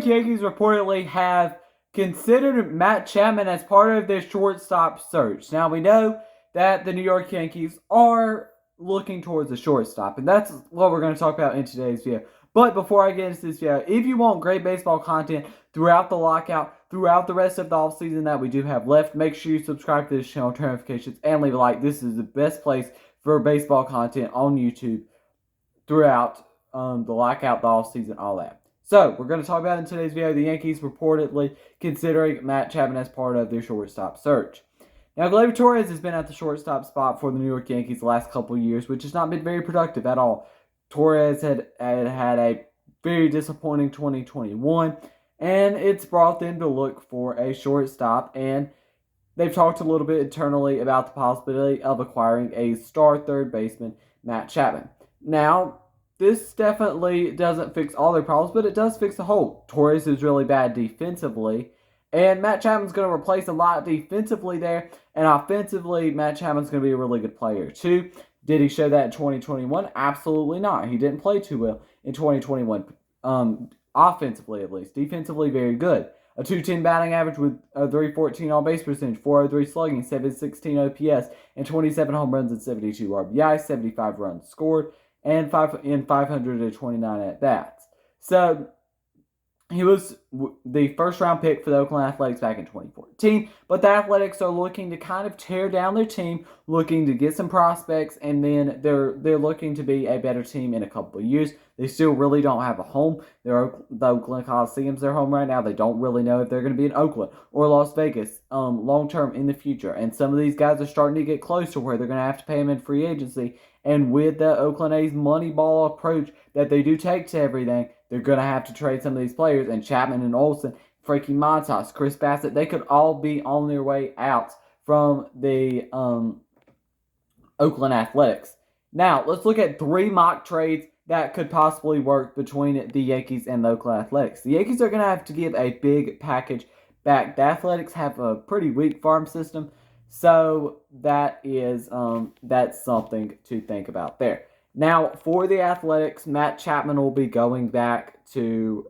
York Yankees reportedly have considered Matt Chapman as part of their shortstop search. Now, we know that the New York Yankees are looking towards a shortstop, and that's what we're going to talk about in today's video. But before I get into this video, if you want great baseball content throughout the lockout, throughout the rest of the offseason that we do have left, make sure you subscribe to this channel, turn notifications, and leave a like. This is the best place for baseball content on YouTube throughout the lockout, the offseason, all that. So, we're going to talk about in today's video the Yankees reportedly considering Matt Chapman as part of their shortstop search. Now, Gleyber Torres has been at the shortstop spot for the New York Yankees the last couple of years, which has not been very productive at all. Torres had a very disappointing 2021, and it's brought them to look for a shortstop, and they've talked a little bit internally about the possibility of acquiring a star third baseman, Matt Chapman. Now, this definitely doesn't fix all their problems, but it does fix the whole. Torres is really bad defensively, and Matt Chapman's going to replace a lot defensively there, and offensively, Matt Chapman's going to be a really good player too. Did he show that in 2021? Absolutely not. He didn't play too well in 2021, offensively at least. Defensively, very good. A 210 batting average with a 314 on-base percentage, 403 slugging, 716 OPS, and 27 home runs and 72 RBI, 75 runs scored, and 529 at-bats. So, he was the first-round pick for the Oakland Athletics back in 2014, but the Athletics are looking to kind of tear down their team, looking to get some prospects, and then they're looking to be a better team in a couple of years. They still really don't have a home. The Oakland Coliseum's their home right now. They don't really know if they're going to be in Oakland or Las Vegas long-term in the future, and some of these guys are starting to get close to where they're going to have to pay them in free agency, and with the Oakland A's money ball approach that they do take to everything, they're going to have to trade some of these players, and Chapman and Olsen, Frankie Montas, Chris Bassett, they could all be on their way out from the Oakland Athletics. Now, let's look at 3 mock trades that could possibly work between the Yankees and the Oakland Athletics. The Yankees are going to have to give a big package back. The Athletics have a pretty weak farm system, so that is that's something to think about there. Now, for the Athletics, Matt Chapman will be going back to,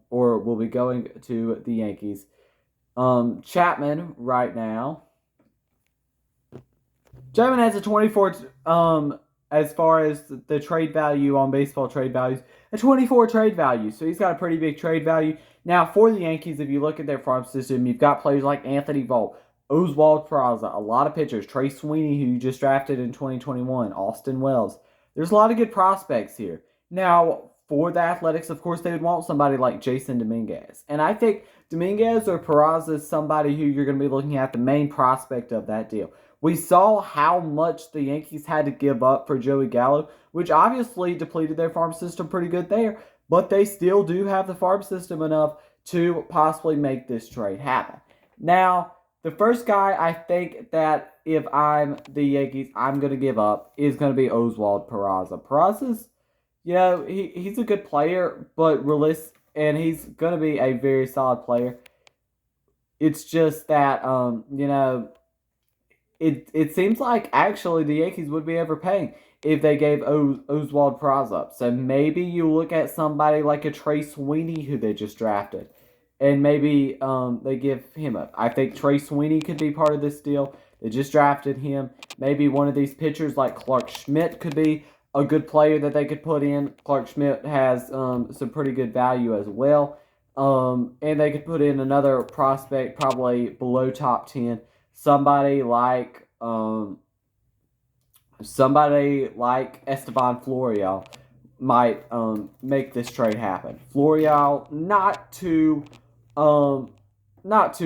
or will be going to the Yankees. Chapman, right now, Chapman has a 24, as far as the trade value on baseball trade values, a 24 trade value. So he's got a pretty big trade value. Now, for the Yankees, if you look at their farm system, you've got players like Anthony Volpe, Oswald Peraza, a lot of pitchers, Trey Sweeney, who you just drafted in 2021, Austin Wells. There's a lot of good prospects here. Now, for the Athletics, of course, they would want somebody like Jason Dominguez. And I think Dominguez or Peraza is somebody who you're going to be looking at the main prospect of that deal. We saw how much the Yankees had to give up for Joey Gallo, which obviously depleted their farm system pretty good there. But they still do have the farm system enough to possibly make this trade happen. Now, the first guy I think that if I'm the Yankees, I'm going to give up is going to be Oswald Peraza. Peraza's, he's a good player, but and he's going to be a very solid player. It's just that, it seems like actually the Yankees would be overpaying if they gave Oswald Peraza up. So maybe you look at somebody like a Trey Sweeney who they just drafted, and maybe they give him up. I think Trey Sweeney could be part of this deal. They just drafted him. Maybe one of these pitchers like Clark Schmidt could be a good player that they could put in. Clark Schmidt has some pretty good value as well. And they could put in another prospect probably below top 10. Somebody like Esteban Florial might make this trade happen. Florial, not too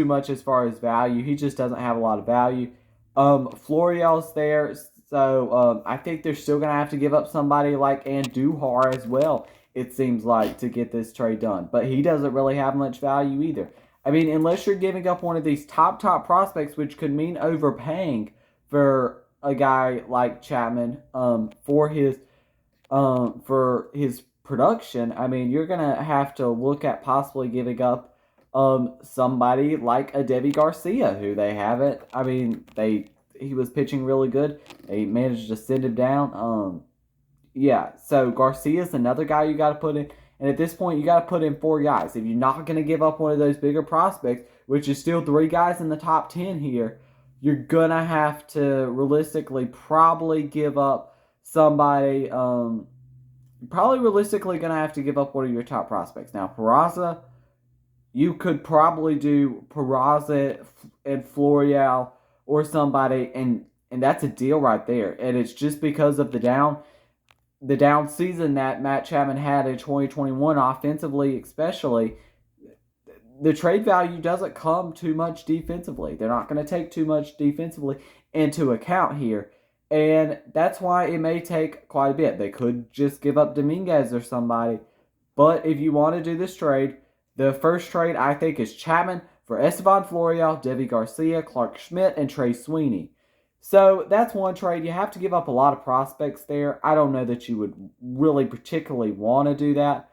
much as far as value. He just doesn't have a lot of value. Florial's there, so I think they're still going to have to give up somebody like Andujar as well, it seems like, to get this trade done. But he doesn't really have much value either. I mean, unless you're giving up one of these top prospects, which could mean overpaying for a guy like Chapman for his production, I mean, you're going to have to look at possibly giving up somebody like a Deivi Garcia, who they haven't. I mean, he was pitching really good. They managed to send him down. Yeah, so Garcia's another guy you got to put in. And at this point, you got to put in 4 guys. If you're not going to give up one of those bigger prospects, which is still 3 guys in the top 10 here, you're going to have to realistically probably give up somebody. Probably realistically going to have to give up one of your top prospects. Now, Peraza, you could probably do Peraza and Florial or somebody, and that's a deal right there. And it's just because of the down season that Matt Chapman had in 2021, offensively especially. The trade value doesn't come too much defensively. They're not going to take too much defensively into account here. And that's why it may take quite a bit. They could just give up Dominguez or somebody. But if you want to do this trade, the first trade I think is Chapman for Esteban Florial, Deivi Garcia, Clark Schmidt, and Trey Sweeney. So that's one trade. You have to give up a lot of prospects there. I don't know that you would really particularly want to do that.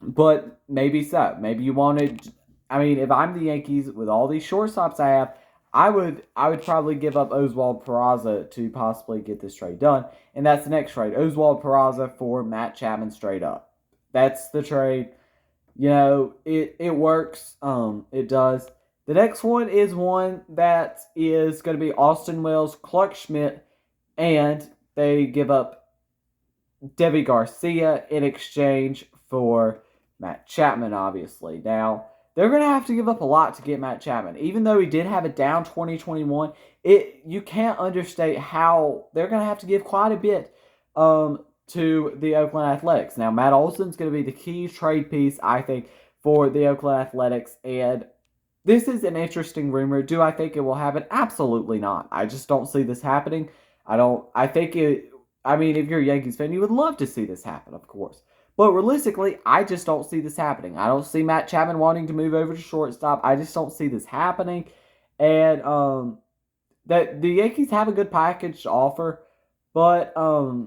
But maybe so. Maybe you wanted. I mean, if I'm the Yankees with all these shortstops I have, I would probably give up Oswald Peraza to possibly get this trade done. And that's the next trade. Oswald Peraza for Matt Chapman straight up. That's the trade. You know, it works. It does. The next one is one that is going to be Austin Wells, Clark Schmidt, and they give up Deivi Garcia in exchange for Matt Chapman, obviously. Now, they're going to have to give up a lot to get Matt Chapman. Even though he did have a down 2021, you can't understate how they're going to have to give quite a bit to the Oakland Athletics. Now, Matt Olson's going to be the key trade piece, I think, for the Oakland Athletics. And this is an interesting rumor. Do I think it will happen? Absolutely not. I just don't see this happening. I mean, if you're a Yankees fan, you would love to see this happen, of course. But realistically, I just don't see this happening. I don't see Matt Chapman wanting to move over to shortstop. I just don't see this happening. And that the Yankees have a good package to offer, but I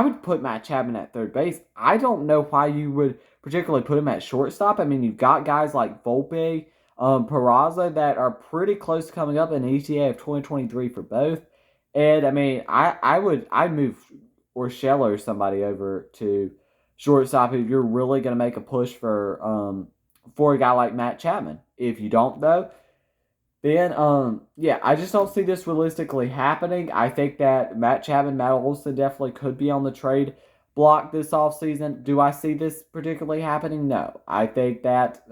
would put Matt Chapman at third base. I don't know why you would particularly put him at shortstop. I mean, you've got guys like Volpe, Peraza that are pretty close to coming up in ETA of 2023 for both. And I mean, I'd move Urshela or somebody over to shortstop if you're really going to make a push for a guy like Matt Chapman. If you don't, though, then yeah, I just don't see this realistically happening. I think that Matt Chapman, Matt Olson definitely could be on the trade block this offseason. Do I see this particularly happening? No. I think that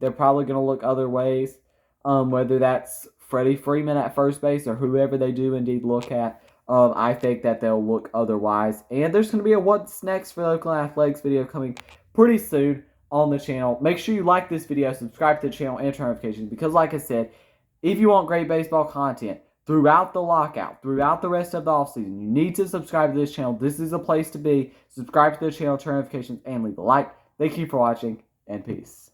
they're probably going to look other ways, whether that's Freddie Freeman at first base or whoever they do indeed look at. I think that they'll look otherwise. And there's going to be a What's Next for the Oakland Athletics video coming pretty soon on the channel. Make sure you like this video, subscribe to the channel, and turn notifications. Because like I said, if you want great baseball content throughout the lockout, throughout the rest of the offseason, you need to subscribe to this channel. This is a place to be. Subscribe to the channel, turn notifications, and leave a like. Thank you for watching, and peace.